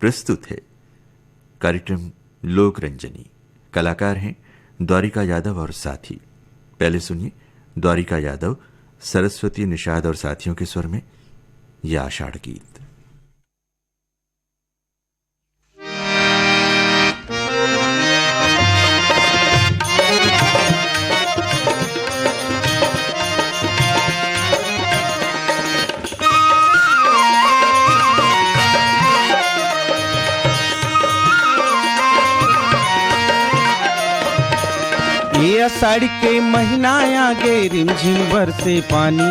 प्रस्तुत है कार्यक्रम लोक रंजनी। कलाकार हैं द्वारिका यादव और साथी। पहले सुनिए द्वारिका यादव, सरस्वती निषाद और साथियों के स्वर में यह आषाढ़ गीत। ये आषाढ़ के महीना आगे रिमझिम बरसे पानी,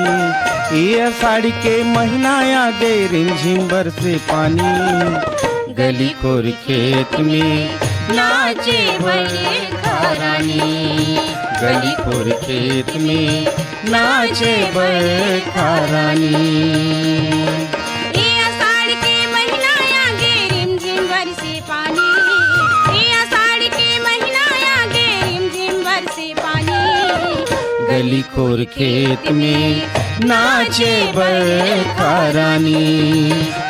ये आषाढ़ के महीना आगे रिमझिम बरसे पानी। गली खोर खेत में नाचे बरखा रानी, गली खोर खेत में नाचे बरखा रानी। गली खोर खेत में नाचे बरखा रानी,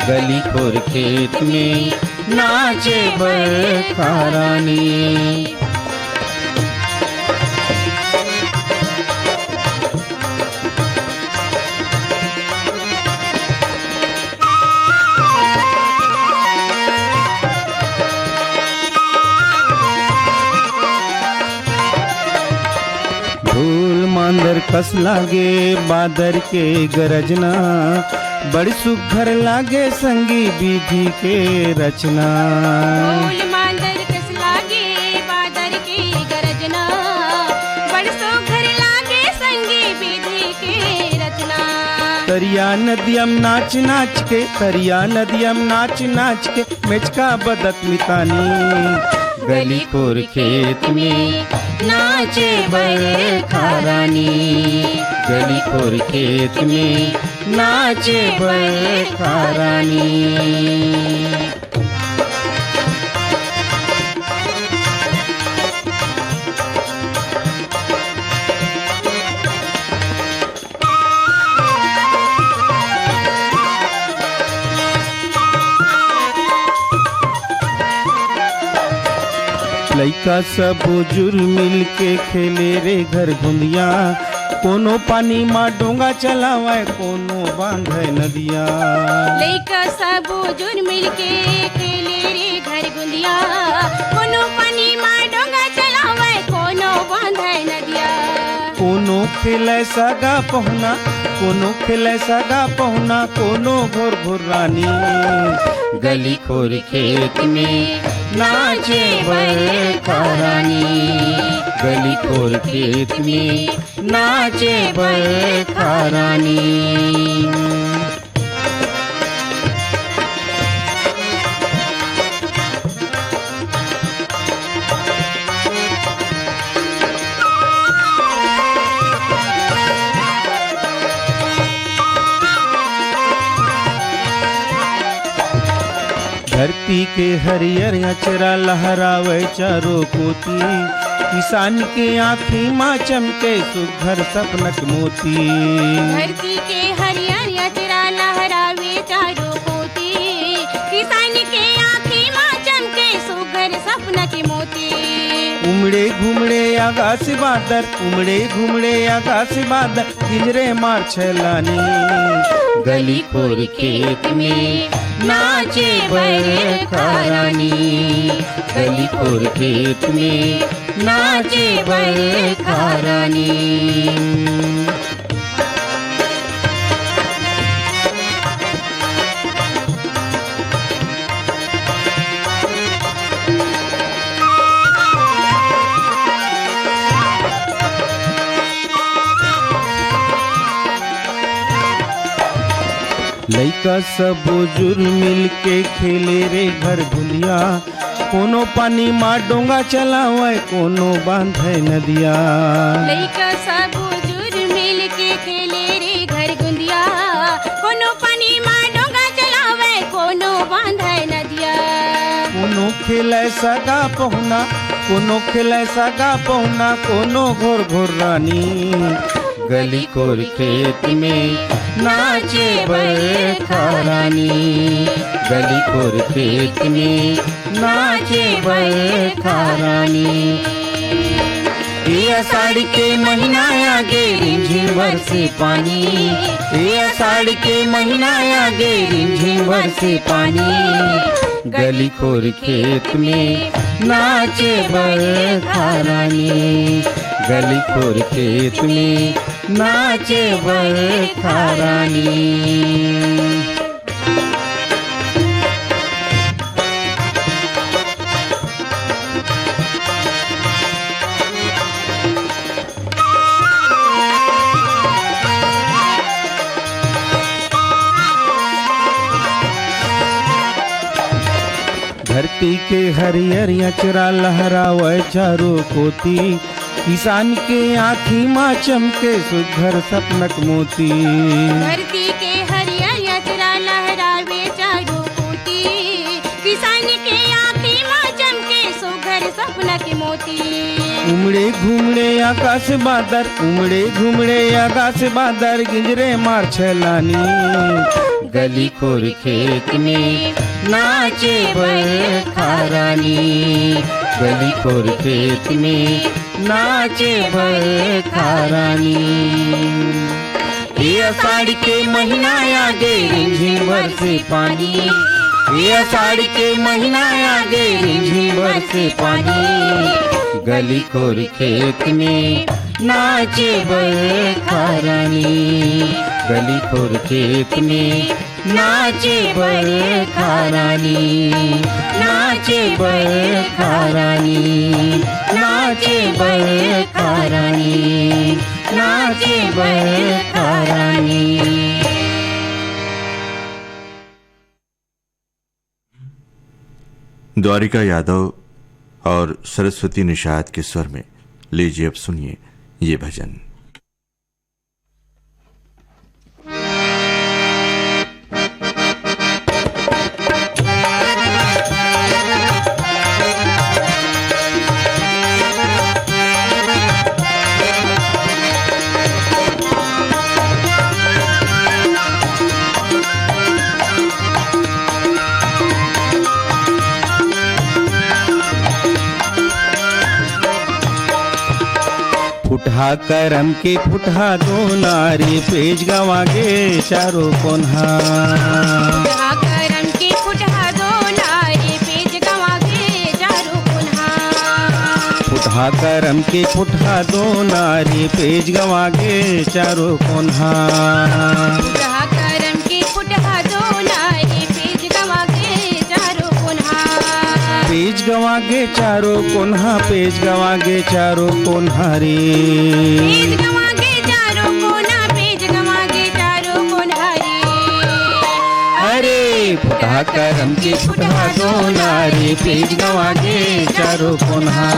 गली खोर खेत में नाचे बरखा रानी। मांदर कस लागे बादर के गरजना, बड़ी सुघर लागे संगी विधि के रचना। मांदर कस लागे बादर के गरजना, बड़ी सुघर लागे संगी विधि के रचना। तरिया नदियम नाच नाच के, तरिया नदियम नाच नाच के मेचका बदक मितानी। गली खोर खेत में नाचे बरखा रानी, गली खोर खेत में नाचे बरखा रानी। लइका सब बुजुर्ग मिल के खेले रे घर घुंदिया, कोनो पानी माँ डोंगा चलावे कोनो बांधे नदिया। लइका सब बुजुर्ग मिल के खेले रे घर घुंदिया, कोनो पानी माँ डोंगा चलावे कोनो बांधे नदिया। कोनो खेले सगा पहुना, कोनो खेले सगा पहुना, कोनो घोर घोर रानी। गली खोर खेत में नाचे बरखा रानी, गली खोर खेत में नाचे बरखा रानी। धरती के हरियर अचरा लहरावे चारों कोती, किसान के आँखी माँ चमके सुघर सपनक मोती। धरती के हरियर अचरा लहरावे चारों कोती, किसान के आँखी माँ चमके सुघर सपनक मोती। उमड़े घुमड़े आकाश बादर, उमड़े घुमड़े आकाश बादर, गिजरे मार छलानी। गली खोर खेत में नाचे बरखा रानी, गली खोर खेत में नाचे बरखा रानी। लइका सब बुजुर्ग मिल के खेले रे घर घुंदिया, कोनो पानी माँ डोंगा चलावे कोनो बांधे नदिया। लइका सब बुजुर्ग मिल के खेले रे घर घुंदिया, कोनो पानी माँ डोंगा चलावे कोनो बांधे नदिया। कोनो खेले सगा पहुना, कोनो खेले सगा पहुना, कोनो घोर घोर रानी। गली खोर खेत में नाचे बरखा रानी, गली खोर खेत में नाचे बरखा रानी। ये आषाढ़ के महीना आगे रिमझिम बरसे पानी, ये आषाढ़ के महीना आगे रिमझिम बरसे पानी, गली खोर खेत में नाचे बरखा रानी, गली खोर खेत में नाचे बरखा रानी। धरती के हरियर अचरा लहरावे चारों कोती, किसान के आँखी माँ चमके सुघर सपनक मोती। धरती के हरियर अचरा लहरावे चारों कोती, किसान के आँखी माँ चमके सुघर सपनक मोती। उमड़े घुमड़े आकाश बादर, उमड़े घुमड़े आकाश बादर, गिजरे मार छलानी, गली खोर खेत में नाचे बरखा रानी, गली खोर खेत में नाचे बरखा रानी। ये आषाढ़ के महीना आगे रिमझिम बरसे पानी, ये आषाढ़ के महीना आगे रिमझिम बरसे पानी, गली खोर खेत में नाचे बरखा रानी, गली खोर खेत में नाचे बरखा रानी, नाचे बरखा रानी, नाचे बरखा रानी, नाचे बरखा रानी। द्वारिका यादव और सरस्वती निषाद के स्वर में लीजिए अब सुनिए ये भजन। फुटहा करम के फुटहा दो नारी, पेज गवा गे चारों कोन्हा। फुटहा करम के फुटहा दो नारी, पेज गवा गे चारों कोन्हा। फुटहा करम के फुटहा दो नारी, पेज गवा गे चारों कोन्हा। फुटहा करम के फुटहा दो नारी, पेज गवा गे चारों कोन्हा। पेज गवा गे चारों कोन्हा, पेज गवा गे चारों कोन्हा रे। पेज गवा गे चारों कोना, पेज गवा गे चारों कोन्हा रे। अरे फुटहा करम के फुटहा दो नारी, पेज गवा गे चारों कोन्हा।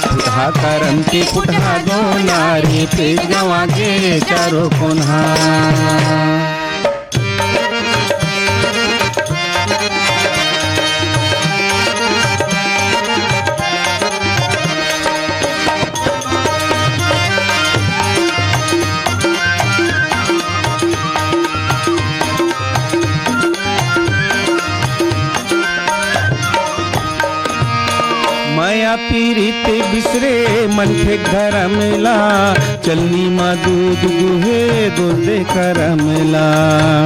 फुटहा करम के फुटहा दो नारी, पेज गवा गे चारों कोन्हा। माया पीरित बिसरे मन के घर मिला, चलनी माँ दूध दुहे दूध कर मिला।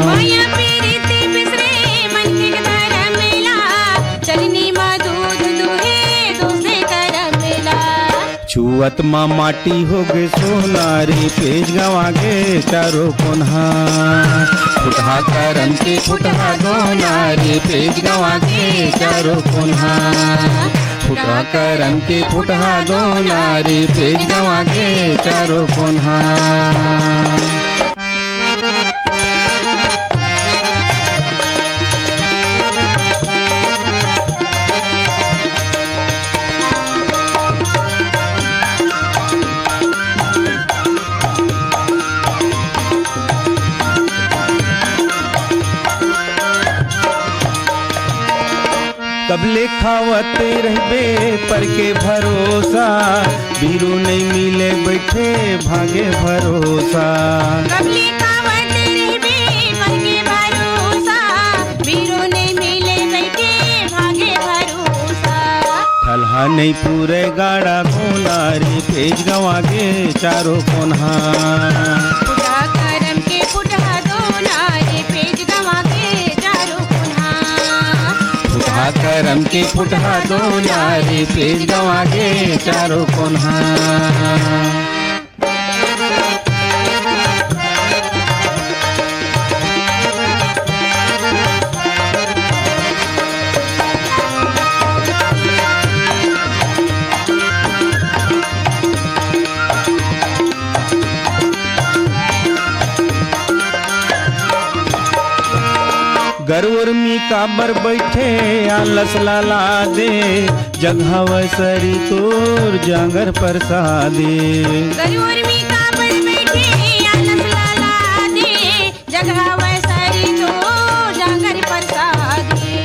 माया पीरित बिसरे मन के घर मिला, चलनी माँ दूध दुहे दूध कर मिला। छुअत माँ माटी हो गे सोनारी, पेज गवा गे चारों कोन्हा। फुटहा करम के फुटहा दो नारी, पेज गवा गे चारों कोन्हा। फुटहा करम के फुटहा दो नारी, पेज गवा गे चारों कोन्हा। कबले खावते रहबे पर के भरोसा, बीरू नहीं मिले बैठे भागे भरोसा। कबले खावत रहबे पर के भरोसा, बीरू नहीं मिले बैठे भागे भरोसा। ठलहा नहीं पूरे गाड़ा कोनारी पेज गवागे चारों कोन्हा। फुटहा करम के फुटहा दोनारे पेज गवागे चारों कोन्हा। फुटहा करम के फुटहा दोनारे पेज गवागे चारों कोन्हा। गरुर मी काबर बैठे आलस लाला दे, जगह वसरी तोर जांगर परसादे। गरुर मी काबर बैठे आलस लाला दे, जगह वसरी तो जांगर परसादे।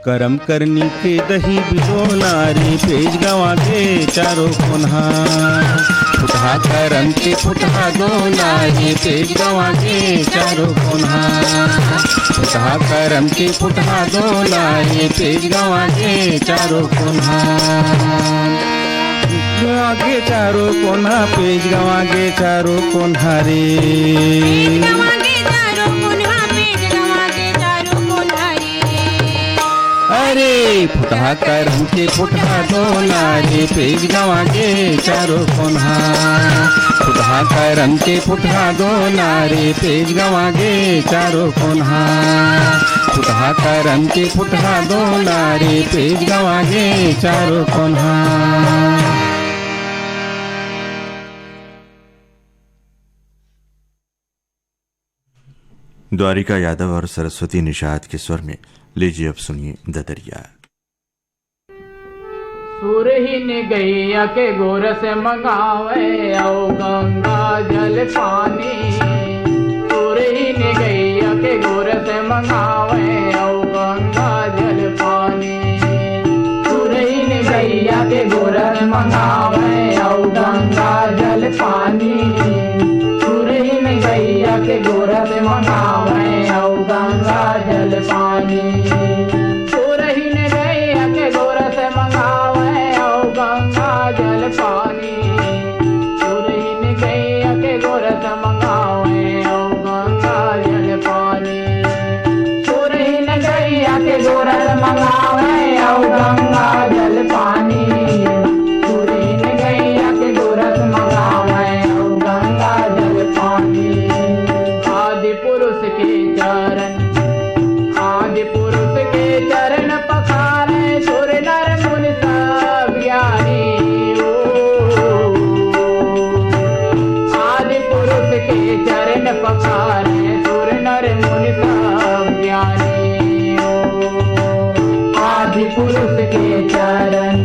करम करनी के दही बिलोनारी पेज गवागे चारों कोन्हा। फुटहा करम के फुटहा दोनारी पेज गवागे चारों कोन्हा। फुटहा करम के फुटहा दोनारी पेज गवागे चारों कोन्हा। गवागे चारों कोन्हा पेज गवागे चारों कोन्हा रे। पेज गवागे चारों कोन्हा, पेज गवागे चारों कोन्हा रे। अरे फुटहा करम के फुटहा दोनारी पेज गवागे चारों कोन्हा। फुटहा करम के फुटहा दोनारी पेज गवागे चारों कोन्हा। फुटहा करम के फुटहा दोनारी पेज गवागे चारों कोन्हा। द्वारिका यादव और सरस्वती निषाद के स्वर में लीजिए अब सुनिए ददरिया। सुरहीन गैया के गोर से मंगावे औ गंगा जल पानी। सुरहीन गैया के गोर से मंगावे औ गंगा जल पानी। सुरहीन गैया के गोर से मंगावे औ गंगा जल पानी। सुरहीन गैया के गोर से मंगावे औ गंगा जल पानी। सुरहीन गैया के गोर से मंगावे औ गंगा जल पानी। सुरहीन गैया के गोर से मंगावे औ गंगा जल पानी। सुरहीन गैया के गोर से मंगावे औ गंगा जल पानी। सुरहीन गैया के गोर से मंगावे औ गंगा जल पानी। आदि पुरुष के चरण, आदि पुरुष के चरण पखारे सुर नर मुनि सब ज्ञानी। आदि पुरुष के चरण पखारे सुर नर मुनि सब ज्ञानी। आदि पुरुष के चरण,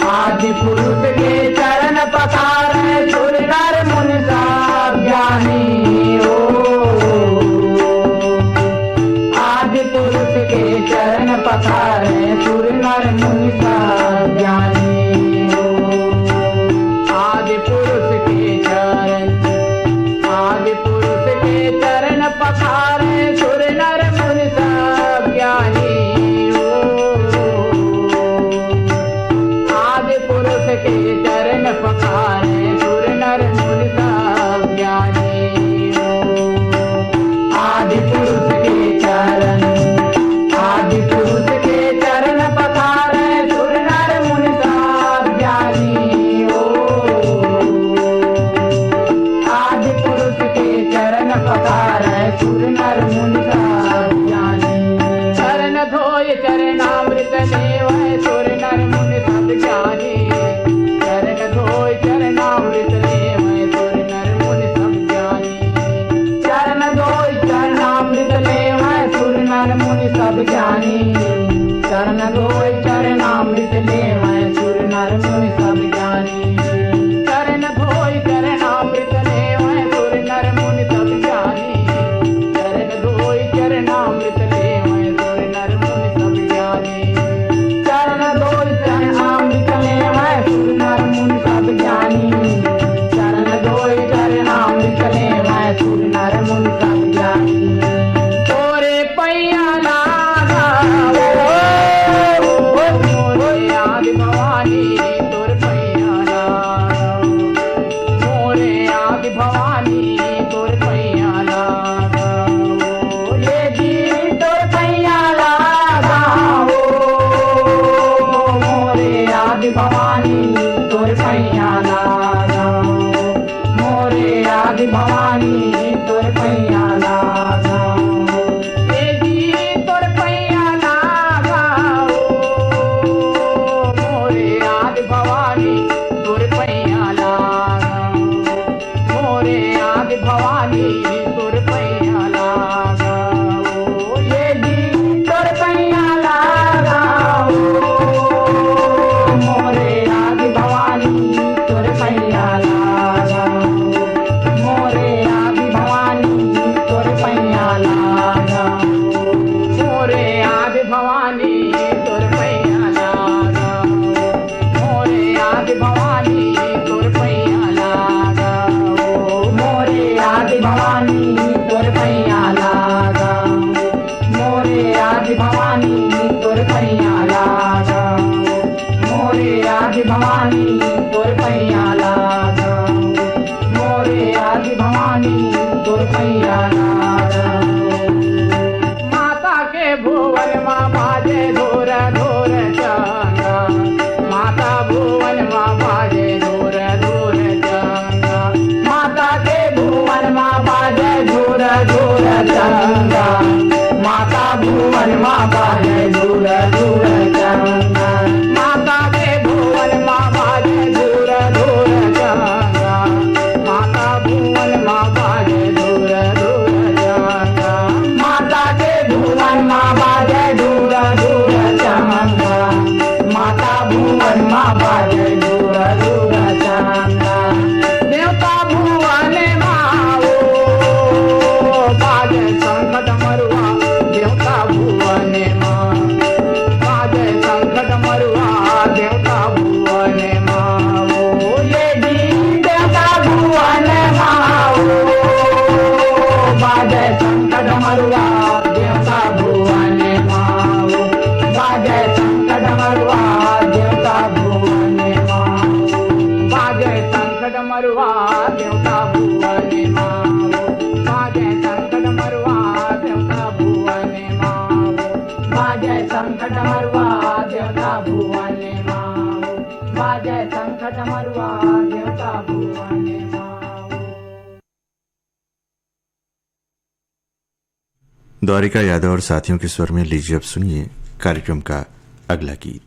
आदि पुरुष के चरण पखारे सुर नर मुनि सब ज्ञानी। आदि पुरुष के चरण पखारे सुर नर मुनि सब ज्ञानी। आदि पुरुष के चरण, आदि पुरुष के चरण पखारे सुर नर मुनि सब ज्ञानी। आदि पुरुष के चरण पखारे सुर नर मुनि सब ज्ञानी। आदि पुरुष के चरण, आदि पुरुष के चरण पखारे सुर नर मुनि सब ज्ञानी। आदि पुरुष के चरण पखारे सुर नर मुनि सब ज्ञानी। चरण धोय चरणामृत लेवै सुर नर मुनि सब ज्ञानी। चरण धोय चरणामृत लेवै सुर नर मुनि सब ज्ञानी। चरण धोय चरणामृत लेवै सुर नर मुनि सब ज्ञानी। चरण धोय चरणामृत लेवै सुर नर मुनि सब ज्ञानी। चरण धोय चरणामृत लेवै सुर नर मुनि सब ज्ञानी। चरण धोय चरणामृत लेवै सुर नर मुनि सब ज्ञानी। तोर पैया लागा मोरे आदि भवानी तोर पैया लागा मोरे आदि भवानी तोर पैया लागा मोरे आदि भवानी तोर पैया लागा मोरे आदि भवानी तोर पैया लागा मोरे आदि भवानी तोर पैया लागा माता के भुवन माँ बाजे धोर धोर चंगा माता भुवन माँ बाजे धोर धोर चंगा माता के भुवन माँ बाजे धोर धोर चंगा माता भुवन माँ बाजे धोर धोर चंगा माता के भुवन माँ बाजे धोर धोर चंगा माता भुवन माँ बाजे धोर धोर चंगा माता के भुवन माँ बाजे धोर धोर चंगा माता भुवन माँ बाजे धोर धोर चंगा देवता भुवन माओ बाजे संकट मरुआ देवता भुवन माँ बाजे संकट मरुआ देवता भुवन माओ ये भी देवता भुवन माओ बाजे संकट मरुआ देवता भुवन माओ बाजे संकट मरुआ देवता भुवन माओ बाजे संकट मरुआ देवता भुवन माओ बाजे संकट मरुआ देवता भुवन माओ बाजे संकट मरुआ देवता भुवन माओ बाजे संकट मरुआ देवता भुवन माओ। द्वारिका यादव और साथियों के स्वर में लीजिए अब सुनिए कार्यक्रम का अगला गीत।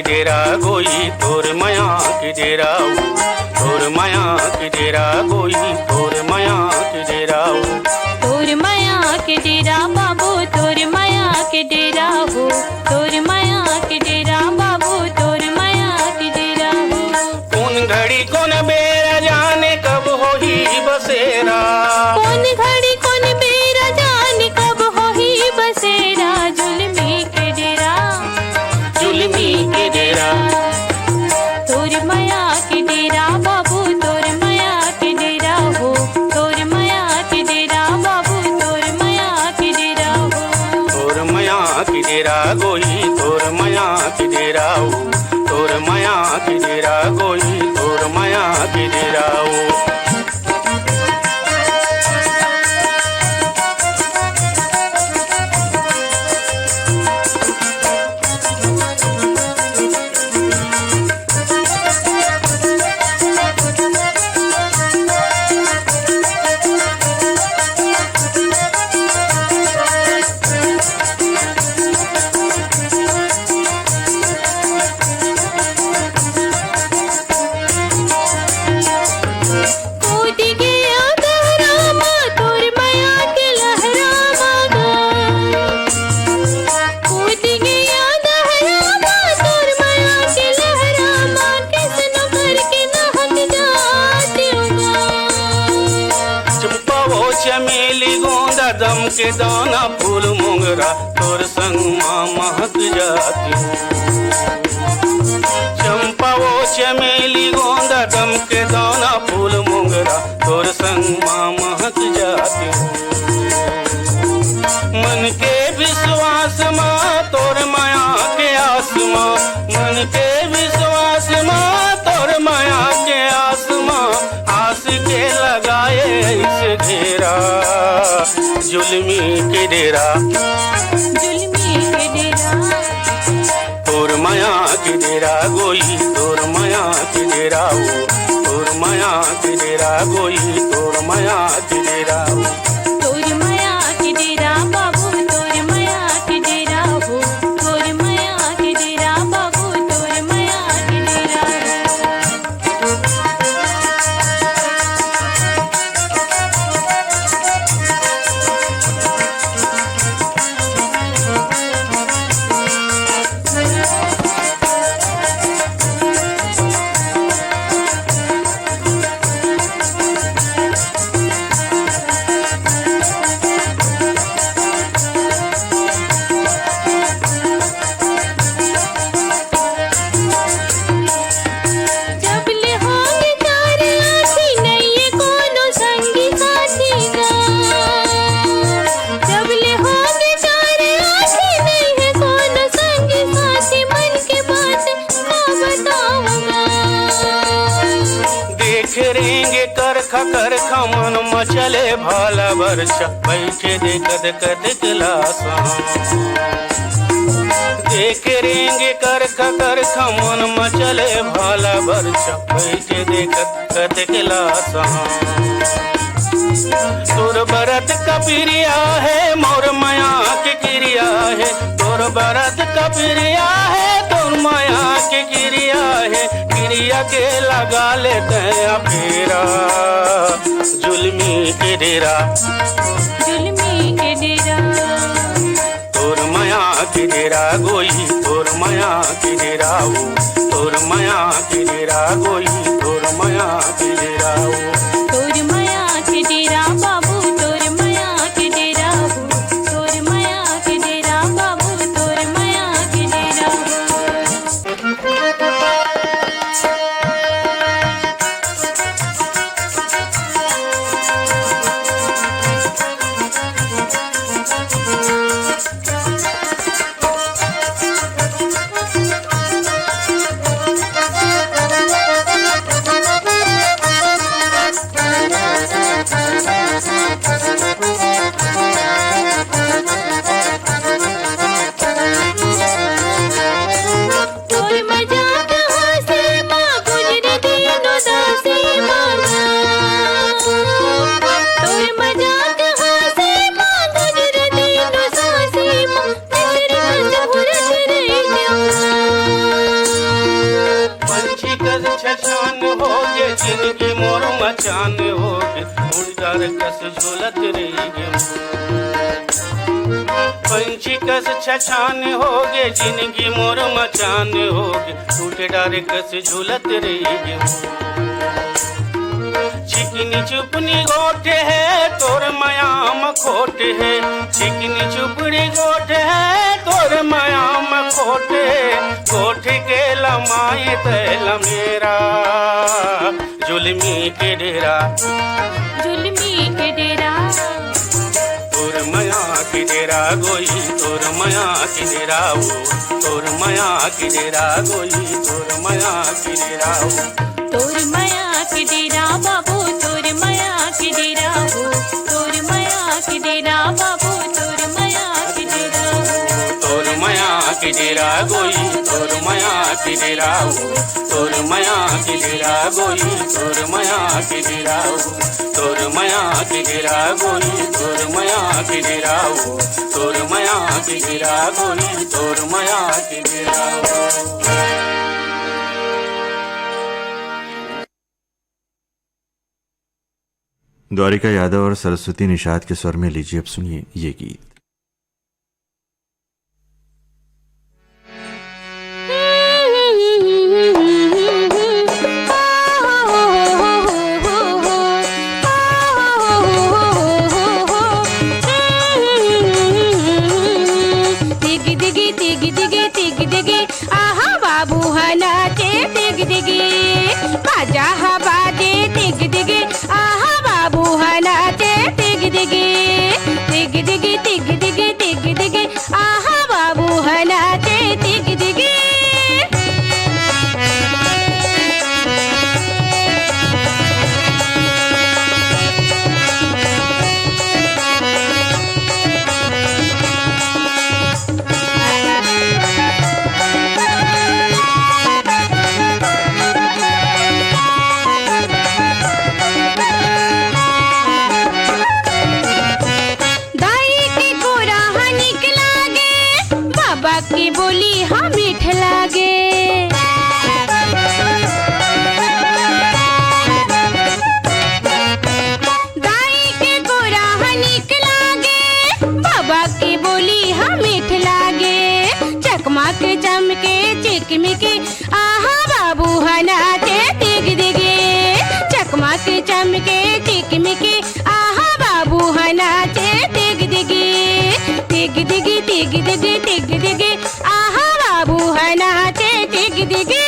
डेरा गोई तोर माया के डेरा तोर माया के डेरा गोई तोर माया के डेरा तोर माया के डेरा बाबू तोर माया के डेरा हो तोर माया के डेरा बाबू तोर माया के डेरा हो कौन घड़ी कौन बेरा जाने कब हो ही बसेरा कौन घड़ी कौन बेरा जाने कब हो ही बसेरा जुल्मी के डेरा जुल्मी के डेरा तोर माया के डेरा बाबू तोर माया के डेरा हो तोर माया के डेरा बाबू तोर माया के डेरा हो तोर माया के डेरा गोई तोर माया के डेरा तोर माया के डेरा गोई तोर माया के डेरा दम के दाना फूल मोगरा तोर संग माँ महक जाती हूँ चंपा वो चमेली गोंदा दम के दाना फूल मोगरा तोर संग माँ महक जाती हूँ मन के विश्वास माँ तोर माया के आसमां मन के विश्वास माँ तोर माया के आसमां आस के लगाए ऐसे घेरा जुल्मी के डेरा जुल्मी के डेरा तोर माया के डेरा गोई तोर माया डेरा हो तोर माया के डेरा गोई तोर माया के डेरा हो तोर माया के डेरा बाबू तोर माया के डेरा हो तोर माया के डेरा बाबू तोर माया के डेरा जब ले होंगे चार आँखी नहीं ये कोनो संगी साथी का जब ले होंगे चार आँखी नहीं है कोनो संगी साथी मन की बात ना बताऊंगा देख रेंगे कर मन मचले भाला वर्ष बैठे देखत कद क्लासा देख रेंगे कर मन मचले भाला वर्ष बैठे देखत कद क्लासा तोर बरत का पिरिया है मोर माया के क्रिया है तोर बरत का पिरिया है तोर माया के क्रिया है क्रिया के लगा लेते हैं फेरा जुल्मी के डेरा जुल्मी के डेरा तोर माया के डेरा गोई तोर माया के डेरा हो तोर माया के डेरा गोई तोर माया के डेरा हो तोर माया के डेरा बाबू तोर माया के डेरा हो तोर माया के डेरा बाबू तोर माया के डेरा तोर मजाक हंसे माँ गुजर दिनों दासी माना तोर मजाक हंसे माँ गुजर दिनों दासी माँ तेरे जहुरत रे पंछी कस छछान हो गे जिनकी मोर मचान हो गे उड़दार कस झोलत रही गे पंछी कस छछान हो गे जिनकी मोर मचान हो गे टूटे डारे कस झूलत रही गे चिकनी चुपनी गोटे है तोर मायाम खोटे है चिकनी चुपड़ी गोटे है तोर मायाम खोटे गोठे के लमाए तैल मेरा जुल्मी के डेरा जुल्मी के डेरा तोर माया के डेरा गोई तोर माया के डेरा हो तोर माया के डेरा गोई तोर माया के डेरा हो तोर माया के डेरा बाबू तोर माया के डेरा हो तोर माया के डेरा बाबू तोर माया के डेरा हो तोर माया के डेरा गोई तोर माया के डेरा हो तोर माया के डेरा गोई तोर माया के डेरा हो तोर माया के डेरा गोई तोर माया के डेरा हो तोर माया के डेरा गोई तोर माया के डेरा हो द्वारिका यादव और सरस्वती निषाद के स्वर में लीजिए अब सुनिए ये गीत। चिकमिकी आहा बाबू हनाचे तिग दिगे चकमक चमके चिकमिकी आहा बाबू हनाचे तिग दिगे तिग दिगे तिग दिगे तिग दिगे आहा बाबू हनाचे तिग दिगे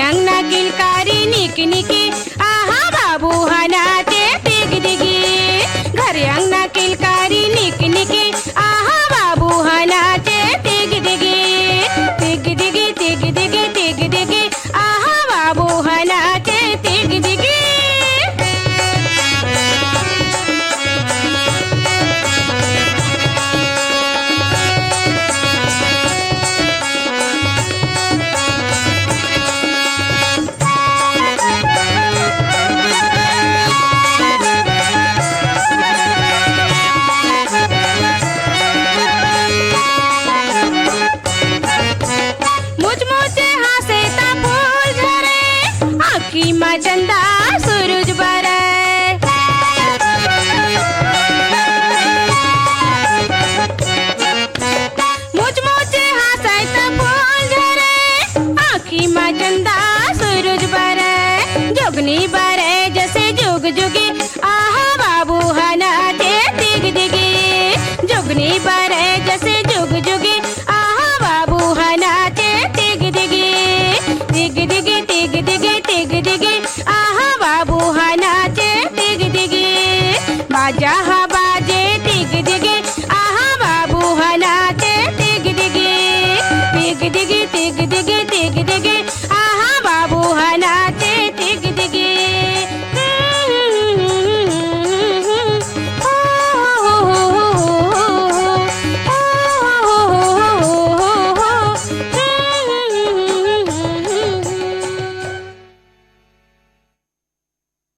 अंगना किलकारी निकी निकी आहा बाबू हनाचे तिग दिगी घर अंगना किलकारी निकी निकी आहा बाबू हनाचे तिग दिगी तिग दिगी तिग दिगी तिग दिगी आहा बाबू हनाचे तिग दिगी चंदा सूरज बरे मुझ मुझे हंसत फूल झरे आँखी में चंदा सूरज बरे जोगनी बरे जैसे जुग जुगी आहा बाबू हनाचे तिग दिगी जोगनी बरे जैसे जुग जुगी आहा बाबू हनाचे तिग दिगी तिग दिगी तिग दिगी तिग दिगी आहा बाबू हना